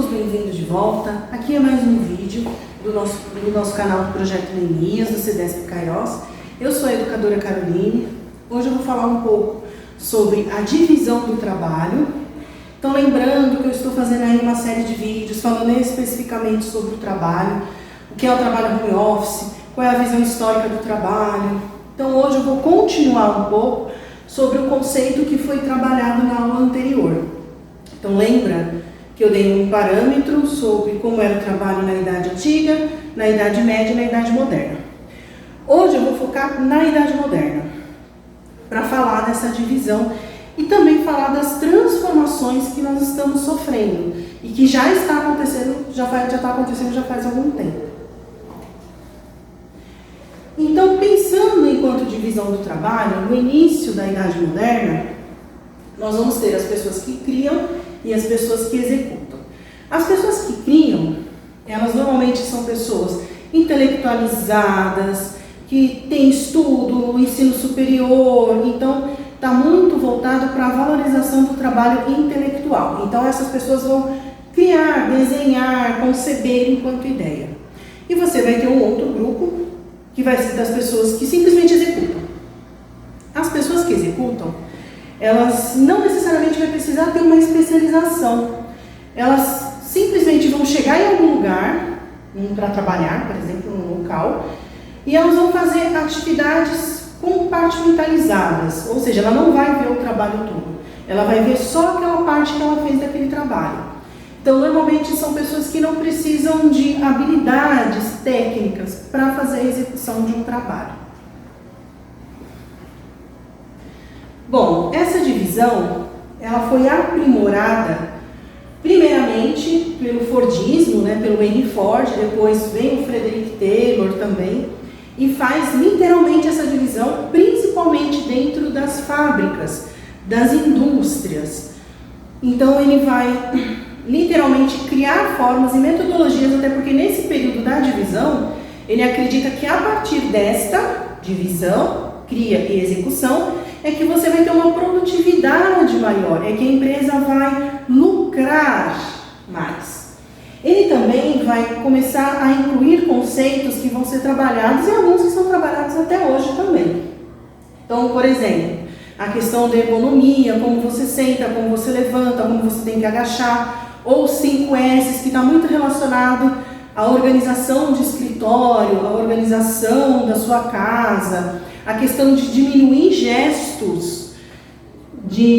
todos bem-vindos de volta. Aqui é mais um vídeo do nosso canal do Projeto Neemias, do CEDESP Cairós. Eu sou a educadora Caroline. Hoje eu vou falar um pouco sobre a divisão do trabalho. Então, lembrando que eu estou fazendo aí uma série de vídeos falando especificamente sobre o trabalho, o que é o trabalho home office, qual é a visão histórica do trabalho. Então, hoje eu vou continuar um pouco sobre o conceito que foi trabalhado na aula anterior. Então, lembra que eu dei um parâmetro sobre como era o trabalho na Idade Antiga, na Idade Média e na Idade Moderna. Hoje eu vou focar na Idade Moderna, para falar dessa divisão e também falar das transformações que nós estamos sofrendo e que já está acontecendo, já está acontecendo já faz algum tempo. Então, pensando enquanto divisão do trabalho, no início da Idade Moderna, nós vamos ter as pessoas que criam e as pessoas que executam. As pessoas que criam, elas normalmente são pessoas intelectualizadas, que têm estudo, ensino superior, então está muito voltado para a valorização do trabalho intelectual. Então essas pessoas vão criar, desenhar, conceber enquanto ideia. E você vai ter um outro grupo, que vai ser das pessoas que simplesmente executam. As pessoas que executam, elas não necessariamente vai precisar ter uma especialização. Elas simplesmente vão chegar em algum lugar, para trabalhar, por exemplo, num local, e elas vão fazer atividades compartimentalizadas, ou seja, ela não vai ver o trabalho todo, ela vai ver só aquela parte que ela fez daquele trabalho. Então, normalmente são pessoas que não precisam de habilidades técnicas para fazer a execução de um trabalho. Bom, essa divisão, ela foi aprimorada primeiramente pelo Fordismo, pelo Henry Ford, depois vem o Frederick Taylor também, e faz literalmente essa divisão, principalmente dentro das fábricas, das indústrias. Então ele vai literalmente criar formas e metodologias, até porque nesse período da divisão, ele acredita que a partir desta divisão, cria e execução, é que você vai ter uma produtividade maior, é que a empresa vai lucrar mais. Ele também vai começar a incluir conceitos que vão ser trabalhados e alguns que são trabalhados até hoje também. Então, por exemplo, a questão da ergonomia, como você senta, como você levanta, como você tem que agachar, ou 5S, que está muito relacionado à organização de escritório, à organização da sua casa, a questão de diminuir gestos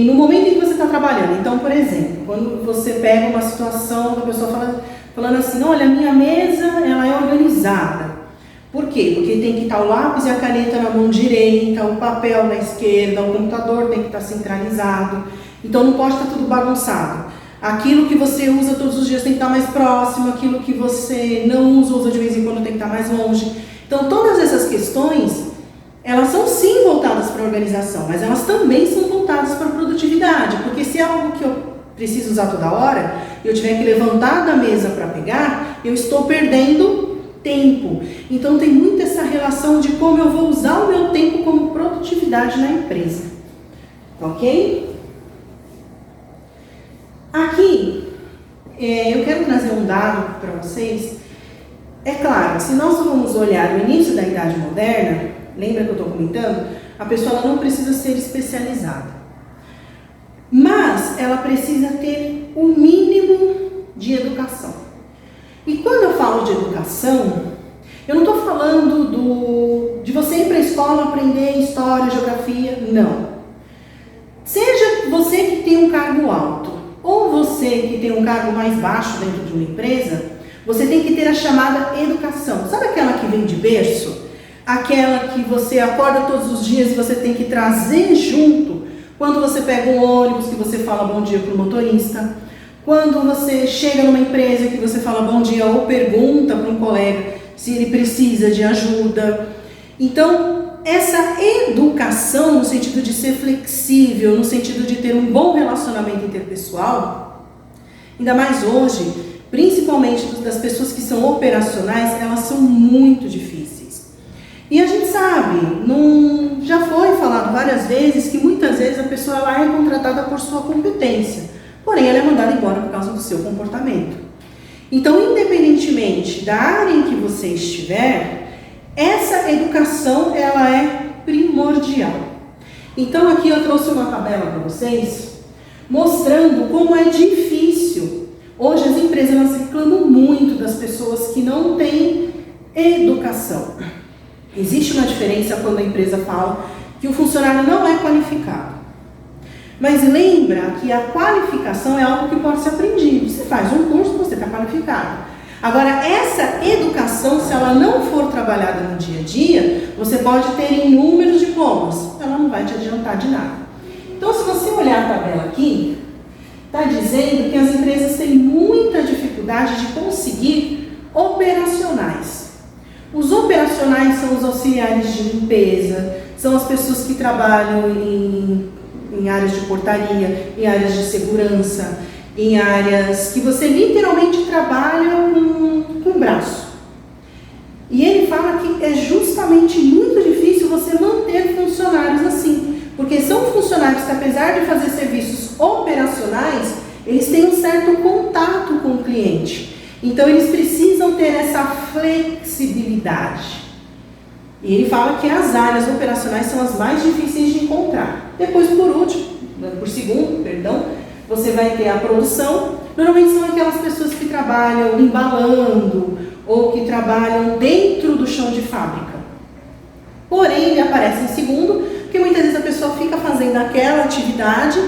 no momento em que você está trabalhando. Então, por exemplo, quando você pega uma situação da pessoa falando assim, olha, a minha mesa ela é organizada. Por quê? Porque tem que estar o lápis e a caneta na mão direita, o papel na esquerda, o computador tem que estar centralizado. Então não pode estar tudo bagunçado. Aquilo que você usa todos os dias tem que estar mais próximo, aquilo que você não usa de vez em quando tem que estar mais longe. Então todas essas questões, elas são sim voltadas para a organização, mas elas também são voltadas para a produtividade, porque se é algo que eu preciso usar toda hora, e eu tiver que levantar da mesa para pegar, eu estou perdendo tempo. Então tem muito essa relação de como eu vou usar o meu tempo como produtividade na empresa. Ok? Aqui, eu quero trazer um dado para vocês. É claro, se nós vamos olhar o início da Idade Moderna, lembra que eu estou comentando? A pessoa ela não precisa ser especializada, mas ela precisa ter o mínimo de educação. E quando eu falo de educação, eu não estou falando de você ir para a escola aprender história, geografia, não. Seja você que tem um cargo alto, ou você que tem um cargo mais baixo dentro de uma empresa, você tem que ter a chamada educação. Sabe aquela que vem de berço? Aquela que você acorda todos os dias e você tem que trazer junto. Quando você pega um ônibus, que você fala bom dia para o motorista. Quando você chega numa empresa, que você fala bom dia ou pergunta para um colega se ele precisa de ajuda. Então, essa educação, no sentido de ser flexível, no sentido de ter um bom relacionamento interpessoal, ainda mais hoje, principalmente das pessoas que são operacionais, elas são muito difíceis. E a gente sabe, já foi falado várias vezes que muitas vezes a pessoa ela é contratada por sua competência, porém ela é mandada embora por causa do seu comportamento. Então, independentemente da área em que você estiver, essa educação ela é primordial. Então, aqui eu trouxe uma tabela para vocês, mostrando como é difícil. Hoje as empresas elas reclamam muito das pessoas que não têm educação. Existe uma diferença quando a empresa fala que o funcionário não é qualificado. Mas lembra que a qualificação é algo que pode ser aprendido. Você faz um curso, você está qualificado. Agora, essa educação, se ela não for trabalhada no dia a dia, você pode ter inúmeros diplomas. Ela não vai te adiantar de nada. Então, se você olhar a tabela aqui, está dizendo que as empresas têm muita dificuldade de conseguir operacionais. Os operacionais são os auxiliares de limpeza, são as pessoas que trabalham em áreas de portaria, em áreas de segurança, em áreas que você literalmente trabalha com o braço. E ele fala que é justamente muito difícil você manter funcionários assim, porque são funcionários que, apesar de fazer serviços operacionais, eles têm um certo contato com o cliente. Então, eles precisam ter essa flexibilidade. E ele fala que as áreas operacionais são as mais difíceis de encontrar. Depois, por segundo, você vai ter a produção. Normalmente são aquelas pessoas que trabalham embalando ou que trabalham dentro do chão de fábrica. Porém, ele aparece em segundo, porque muitas vezes a pessoa fica fazendo aquela atividade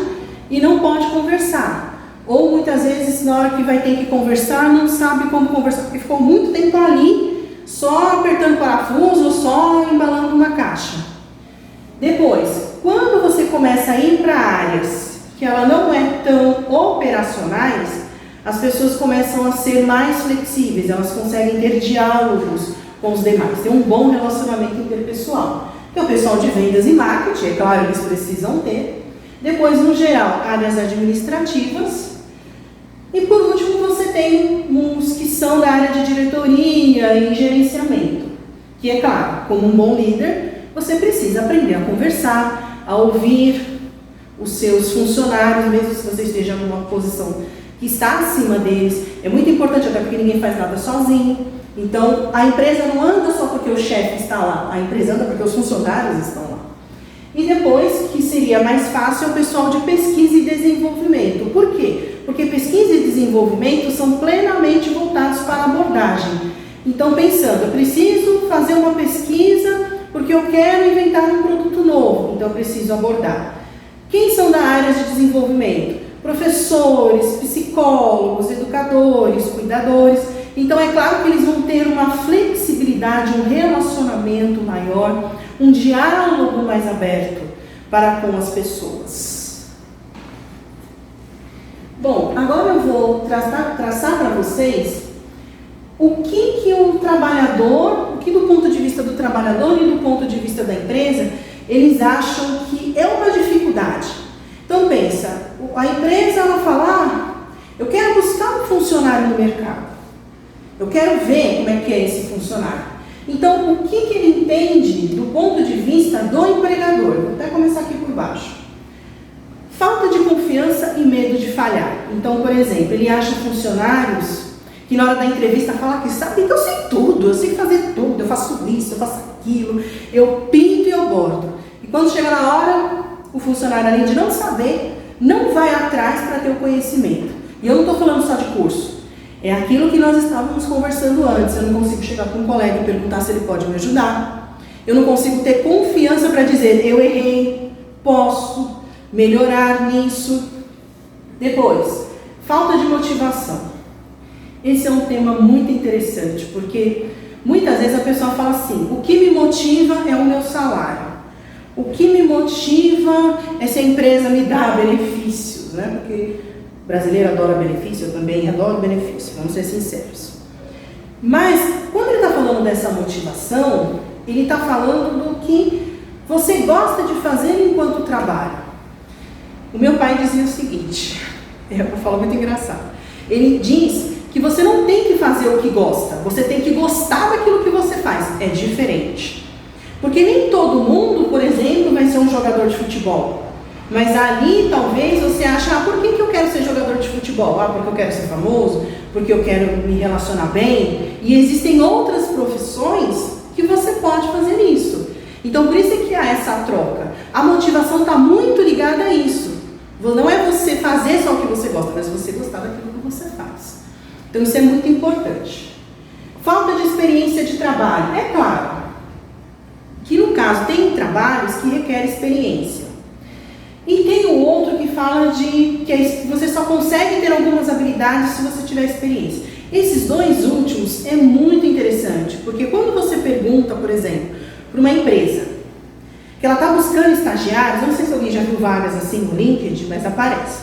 e não pode conversar. Ou muitas vezes, na hora que vai ter que conversar, não sabe como conversar, porque ficou muito tempo ali, só apertando parafuso ou só embalando uma caixa. Depois, quando você começa a ir para áreas que ela não é tão operacionais, as pessoas começam a ser mais flexíveis, elas conseguem ter diálogos com os demais, ter um bom relacionamento interpessoal. Que é o pessoal de vendas e marketing, é claro, eles precisam ter. Depois, no geral, áreas administrativas. E por último, você tem uns que são da área de diretoria e gerenciamento. Que é claro, como um bom líder, você precisa aprender a conversar, a ouvir os seus funcionários, mesmo se você esteja numa posição que está acima deles. É muito importante, até porque ninguém faz nada sozinho. Então, a empresa não anda só porque o chefe está lá, a empresa anda porque os funcionários estão lá. E depois, que seria mais fácil, é o pessoal de pesquisa e desenvolvimento. Por quê? Porque pesquisa e desenvolvimento são plenamente voltados para a abordagem. Então, pensando, eu preciso fazer uma pesquisa porque eu quero inventar um produto novo, então eu preciso abordar. Quem são da área de desenvolvimento? Professores, psicólogos, educadores, cuidadores. Então, é claro que eles vão ter uma flexibilidade, um relacionamento maior, um diálogo mais aberto para com as pessoas. Bom, agora eu vou traçar para vocês o que o trabalhador, o que do ponto de vista do trabalhador e do ponto de vista da empresa, eles acham que é uma dificuldade. Então, pensa, a empresa ela fala, eu quero buscar um funcionário no mercado. Eu quero ver como é que é esse funcionário. Então, o que ele entende do ponto de vista do empregador? Vou até começar aqui por baixo. Falta de confiança e medo de falhar. Então, por exemplo, ele acha funcionários que na hora da entrevista fala que sabe que eu sei tudo, eu sei fazer tudo, eu faço isso, eu faço aquilo, eu pinto e eu bordo. E quando chega na hora, o funcionário, além de não saber, não vai atrás para ter o conhecimento. E eu não estou falando só de curso. É aquilo que nós estávamos conversando antes. Eu não consigo chegar para um colega e perguntar se ele pode me ajudar. Eu não consigo ter confiança para dizer, eu errei, posso melhorar nisso. Depois, falta de motivação. Esse é um tema muito interessante, porque muitas vezes a pessoa fala assim, o que me motiva é o meu salário. O que me motiva é se a empresa me dá benefícios, né? Porque o brasileiro adora benefício, eu também adoro benefício, vamos ser sinceros. Mas, quando ele está falando dessa motivação, ele está falando do que você gosta de fazer enquanto trabalha. O meu pai dizia o seguinte, eu falo muito engraçado, ele diz que você não tem que fazer o que gosta, você tem que gostar daquilo que você faz, é diferente. Porque nem todo mundo, por exemplo, vai ser um jogador de futebol. Mas ali talvez você ache, por que eu quero ser jogador de futebol? Porque eu quero ser famoso, porque eu quero me relacionar bem. E existem outras profissões que você pode fazer isso. Então por isso é que há essa troca. A motivação está muito ligada a isso. Não é você fazer só o que você gosta, mas você gostar daquilo que você faz. Então isso é muito importante. Falta de experiência de trabalho. É claro que no caso tem trabalhos que requerem experiência. E tem o outro que fala de que você só consegue ter algumas habilidades se você tiver experiência. Esses dois últimos é muito interessante, porque quando você pergunta, por exemplo, para uma empresa que ela está buscando estagiários, eu não sei se alguém já viu vagas assim no LinkedIn, mas aparece.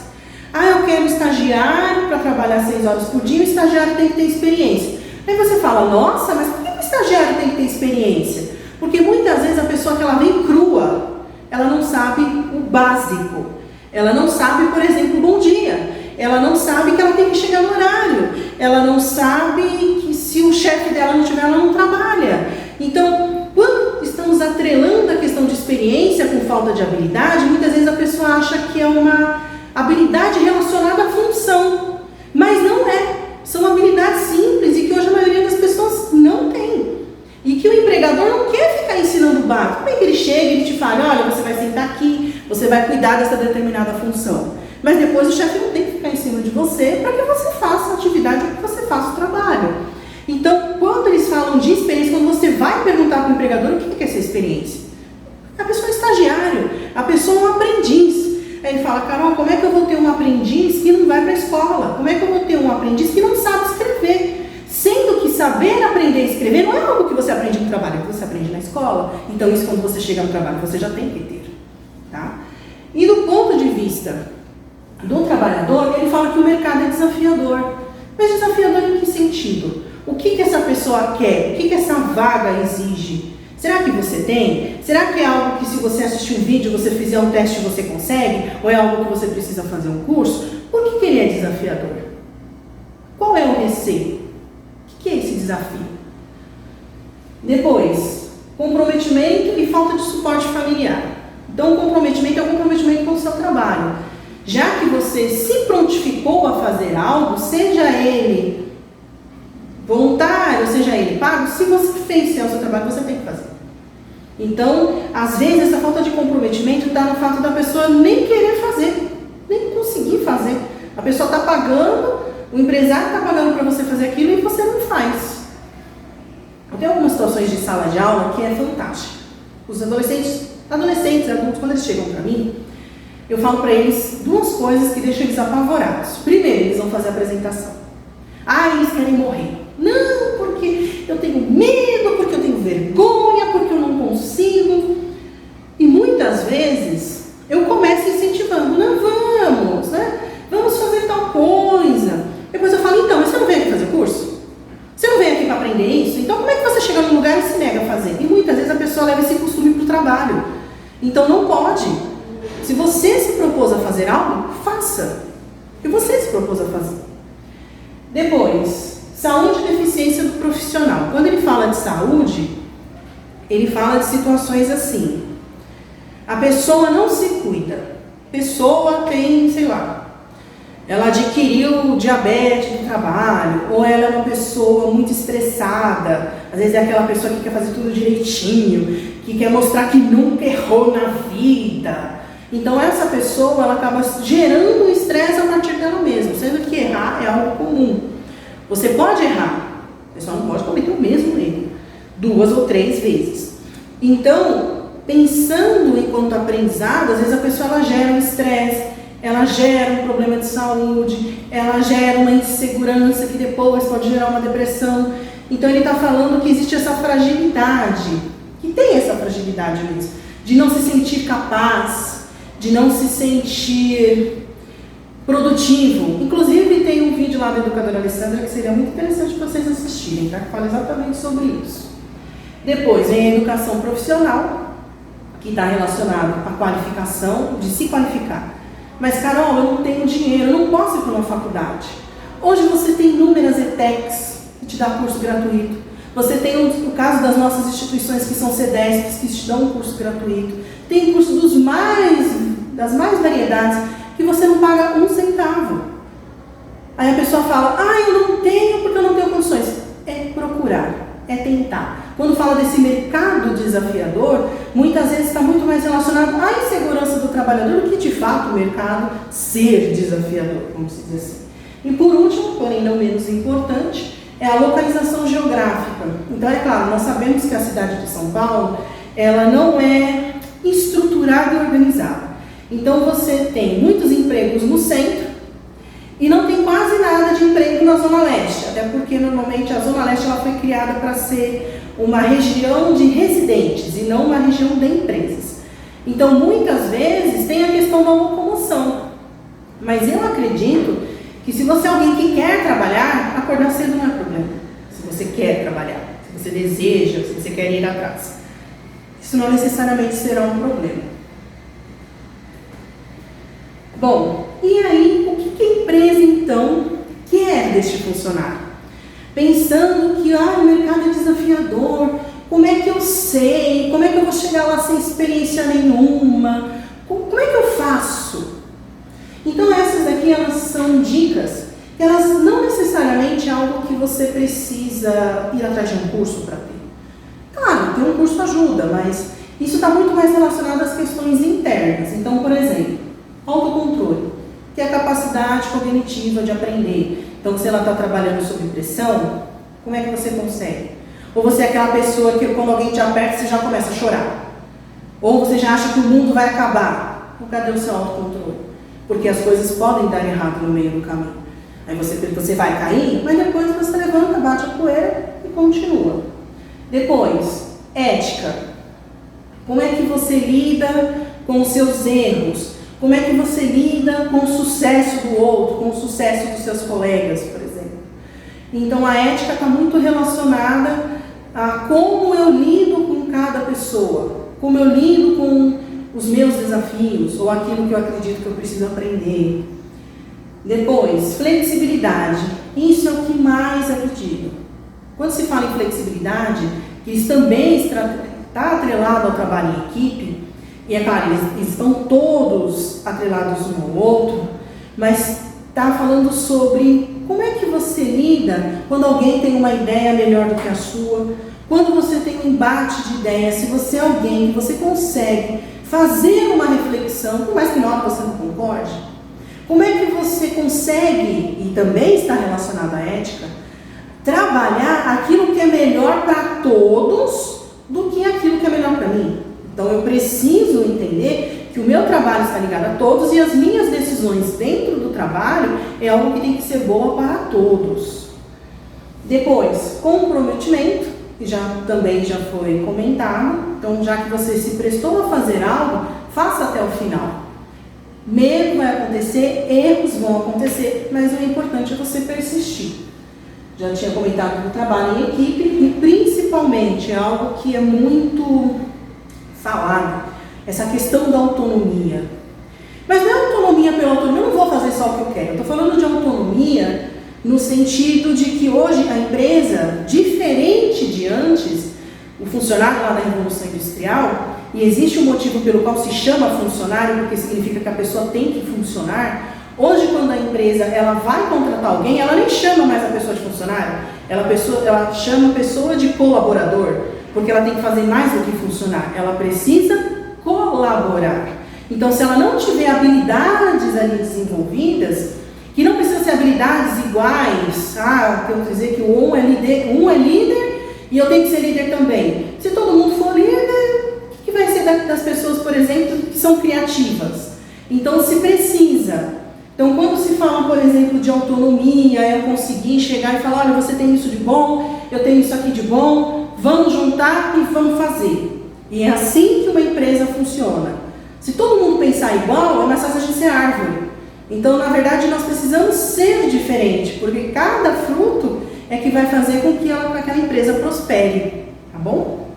Eu quero estagiário para trabalhar 6 horas por dia, o estagiário tem que ter experiência. Aí você fala, nossa, mas por que o estagiário tem que ter experiência? Porque muitas vezes a pessoa que ela vem crua, ela não sabe o básico. Ela não sabe, por exemplo, bom dia. Ela não sabe que ela tem que chegar no horário. Ela não sabe que se o chefe dela não tiver, ela não trabalha. Então, quando estamos atrelando a questão de experiência com falta de habilidade, muitas vezes a pessoa acha que é uma habilidade relacionada à função. Mas não é. São habilidades simples e que hoje a maioria das pessoas não tem. E que o empregador não quer ficar ensinando o básico. Como é que ele chega e ele te fala, olha, você vai sentar aqui, você vai cuidar dessa determinada função. Mas depois o chefe não tem que ficar em cima de você para que você faça a atividade ou que você faça o trabalho. Então, quando eles falam de experiência, quando você vai perguntar para o empregador o que é essa experiência, a pessoa é estagiário, a pessoa é um aprendiz. Aí ele fala, Carol, como é que eu vou ter um aprendiz que não vai para a escola? Como é que eu vou ter um aprendiz que não sabe escrever? Sendo que saber aprender a escrever não é algo que você aprende no trabalho, é que você aprende na escola. Então isso quando você chega no trabalho você já tem que ter. Tá? E do ponto de vista do trabalhador, ele fala que o mercado é desafiador. Mas desafiador em que sentido? O que essa pessoa quer? O que essa vaga exige? Será que você tem? Será que é algo que se você assistir um vídeo, você fizer um teste, você consegue? Ou é algo que você precisa fazer um curso? Por que ele é desafiador? Qual é o receio? O que é esse desafio? Depois, comprometimento e falta de suporte familiar. Então, o comprometimento é o comprometimento com o seu trabalho. Já que você se prontificou a fazer algo, seja ele voluntário, seja ele pago, se você fez o seu trabalho, você tem que fazer. Então, às vezes, essa falta de comprometimento está no fato da pessoa nem querer fazer, nem conseguir fazer. A pessoa está pagando, o empresário está pagando para você fazer aquilo e você não faz. Tem algumas situações de sala de aula que é fantástica. Os adolescentes, adultos, quando eles chegam para mim, eu falo para eles duas coisas que deixam eles apavorados. Primeiro, eles vão fazer a apresentação. Eles querem morrer. Não, porque eu tenho medo, porque eu tenho vergonha, porque eu não consigo. E muitas vezes eu começo incentivando, não, vamos, né? Vamos fazer tal coisa. Depois eu falo, então, mas você não veio aqui fazer curso? Você não veio aqui para aprender isso? Então como é que você chega num lugar e se nega a fazer? E muitas vezes a pessoa leva esse costume para o trabalho. Então não pode. Se você se propôs a fazer algo, faça. O que você se propôs a fazer. Depois, saúde e deficiência do profissional. Quando ele fala de saúde, ele fala de situações assim. A pessoa não se cuida. A pessoa tem, sei lá, ela adquiriu diabetes no trabalho, ou ela é uma pessoa muito estressada, às vezes é aquela pessoa que quer fazer tudo direitinho, que quer mostrar que nunca errou na vida. Então essa pessoa, ela acaba gerando um estresse a partir dela mesma, sendo que errar é algo comum. Você pode errar, você só não pode cometer o mesmo erro 2 ou 3 vezes. Então, pensando enquanto aprendizado, às vezes a pessoa ela gera um estresse, ela gera um problema de saúde, ela gera uma insegurança que depois pode gerar uma depressão. Então ele está falando que existe essa fragilidade, que tem essa fragilidade mesmo, de não se sentir capaz, de não se sentir produtivo. Inclusive tem um vídeo lá da educadora Alessandra que seria muito interessante para vocês assistirem, tá? Que fala exatamente sobre isso. Depois vem a educação profissional, que está relacionado à qualificação, de se qualificar. Mas, Carol, eu não tenho dinheiro, eu não posso ir para uma faculdade. Hoje você tem inúmeras ETECs que te dão curso gratuito. Você tem o caso das nossas instituições que são CEDESPs, que te dão um curso gratuito. Tem curso das mais variedades, que você não paga um centavo. Aí a pessoa fala, eu não tenho porque eu não tenho condições. É procurar, é tentar. Quando fala desse mercado desafiador, muitas vezes está muito mais relacionado à insegurança do trabalhador do que de fato o mercado ser desafiador, vamos dizer assim. E por último, porém não menos importante, é a localização geográfica. Então é claro, nós sabemos que a cidade de São Paulo, ela não é estruturada e organizada. Então você tem muitos empregos no centro, e não tem quase nada de emprego na Zona Leste, até porque normalmente a Zona Leste ela foi criada para ser uma região de residentes e não uma região de empresas. Então muitas vezes tem a questão da locomoção, mas eu acredito que se você é alguém que quer trabalhar, acordar cedo não é problema. Se você quer trabalhar, se você deseja, se você quer ir atrás, isso não necessariamente será um problema. Bom, e aí, o que a empresa, então, quer deste funcionário? Pensando que o mercado é desafiador, como é que eu sei? Como é que eu vou chegar lá sem experiência nenhuma? Como é que eu faço? Então, essas aqui, elas são dicas, que elas não necessariamente é algo que você precisa ir atrás de um curso para ter. Claro, ter um curso ajuda, mas isso está muito mais relacionado às questões internas. Então, por exemplo, autocontrole, que é a capacidade cognitiva de aprender. Então, se ela está trabalhando sob pressão, como é que você consegue? Ou você é aquela pessoa que quando alguém te aperta, você já começa a chorar. Ou você já acha que o mundo vai acabar. Ou cadê o seu autocontrole? Porque as coisas podem dar errado no meio do caminho. Aí você vai cair, mas depois você levanta, bate a poeira e continua. Depois, ética. Como é que você lida com os seus erros? Como é que você lida com o sucesso do outro, com o sucesso dos seus colegas, por exemplo? Então, a ética está muito relacionada a como eu lido com cada pessoa, como eu lido com os meus desafios, ou aquilo que eu acredito que eu preciso aprender. Depois, flexibilidade. Isso é o que mais é pedido. Quando se fala em flexibilidade, que isso também está atrelado ao trabalho em equipe, e é claro, eles estão todos atrelados um ao outro, mas está falando sobre como é que você lida quando alguém tem uma ideia melhor do que a sua, quando você tem um embate de ideias, se você é alguém que você consegue fazer uma reflexão, por mais que na hora você não concorde, como é que você consegue, e também está relacionado à ética, trabalhar aquilo que é melhor para todos do que aquilo que é melhor para mim. Então eu preciso entender que o meu trabalho está ligado a todos e as minhas decisões dentro do trabalho é algo que tem que ser boa para todos. Depois, comprometimento, que também já foi comentado. Então, já que você se prestou a fazer algo, faça até o final. Medo vai acontecer, erros vão acontecer, mas o importante é você persistir. Já tinha comentado do trabalho em equipe e principalmente é algo que é muito falado, essa questão da autonomia. Mas não é autonomia pela autonomia, eu não vou fazer só o que eu quero. Eu estou falando de autonomia no sentido de que hoje a empresa, diferente de antes, o funcionário lá da Revolução Industrial, e existe um motivo pelo qual se chama funcionário, porque significa que a pessoa tem que funcionar. Hoje, quando a empresa ela vai contratar alguém, ela nem chama mais a pessoa de funcionário, ela chama a pessoa de colaborador, porque ela tem que fazer mais do que funcionar, ela precisa colaborar. Então, se ela não tiver habilidades ali desenvolvidas, que não precisa ser habilidades iguais, quero dizer que um é líder e eu tenho que ser líder também. Se todo mundo for líder, o que vai ser das pessoas, por exemplo, que são criativas? Então, se precisa. Então, quando se fala, por exemplo, de autonomia, eu conseguir chegar e falar, olha, você tem isso de bom, eu tenho isso aqui de bom, vamos juntar e vamos fazer. E é assim que uma empresa funciona. Se todo mundo pensar igual, é mais fácil a gente ser árvore. Então, na verdade, nós precisamos ser diferente, porque cada fruto é que vai fazer com que aquela empresa prospere, tá bom?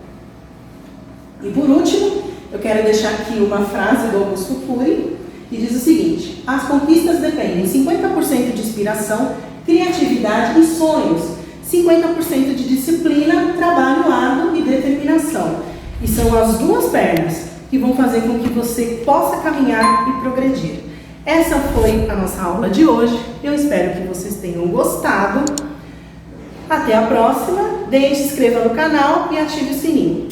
E por último, eu quero deixar aqui uma frase do Augusto Cury, que diz o seguinte: as conquistas dependem 50% de inspiração, criatividade e sonhos, 50% de disciplina, trabalho árduo e determinação. E são as duas pernas que vão fazer com que você possa caminhar e progredir. Essa foi a nossa aula de hoje. Eu espero que vocês tenham gostado. Até a próxima. Deixe, se inscreva no canal e ative o sininho.